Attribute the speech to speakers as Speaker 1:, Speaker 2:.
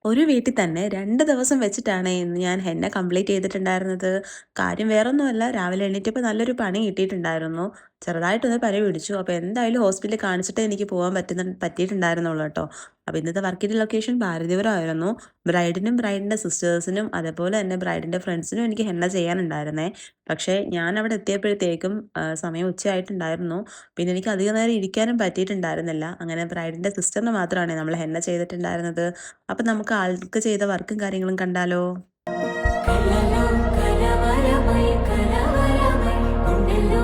Speaker 1: ഒരു വീട്ടിൽ തന്നെ 2 ദിവസം വെച്ചിട്ടാണ് ഇന്ന് ഞാൻ ഹെന്ന കംപ്ലീറ്റ് ചെയ്തിട്ടുണ്ടായിരുന്നത്. കാര്യം വേറൊന്നുമല്ല, രാവിലെ എണീറ്റപ്പോൾ നല്ലൊരു പണി കിട്ടിയിട്ടുണ്ടായിരുന്നു. ചെറുതായിട്ടൊന്ന് പനി പിടിച്ചു. അപ്പോൾ എന്തായാലും ഹോസ്പിറ്റലിൽ കാണിച്ചിട്ടേ എനിക്ക് പോകാൻ പറ്റിയിട്ടുണ്ടായിരുന്നുള്ളൂ കേട്ടോ. അപ്പോൾ ഇന്നത്തെ വർക്കിൻ്റെ ലൊക്കേഷൻ ഭാരതീപുരം ആയിരുന്നു. ബ്രൈഡിനും ബ്രൈഡിൻ്റെ സിസ്റ്റേഴ്സിനും അതേപോലെ തന്നെ ബ്രൈഡിൻ്റെ ഫ്രണ്ട്സിനും എനിക്ക് ഹെന്ന ചെയ്യാനുണ്ടായിരുന്നേ. പക്ഷേ ഞാൻ അവിടെ എത്തിയപ്പോഴത്തേക്കും സമയം ഉച്ചയായിട്ടുണ്ടായിരുന്നു. പിന്നെ എനിക്ക് അധികം നേരം ഇരിക്കാനും പറ്റിയിട്ടുണ്ടായിരുന്നില്ല. അങ്ങനെ ബ്രൈഡിൻ്റെ സിസ്റ്ററിന് മാത്രമാണ് നമ്മൾ ഹെന്ന ചെയ്തിട്ടുണ്ടായിരുന്നത്. അപ്പം നമുക്ക് ആൾക്ക് ചെയ്ത വർക്കും കാര്യങ്ങളും കണ്ടാലോ?
Speaker 2: കലലോ കലവരമൈ കലവരമൈ ഉണ്ടല്ലോ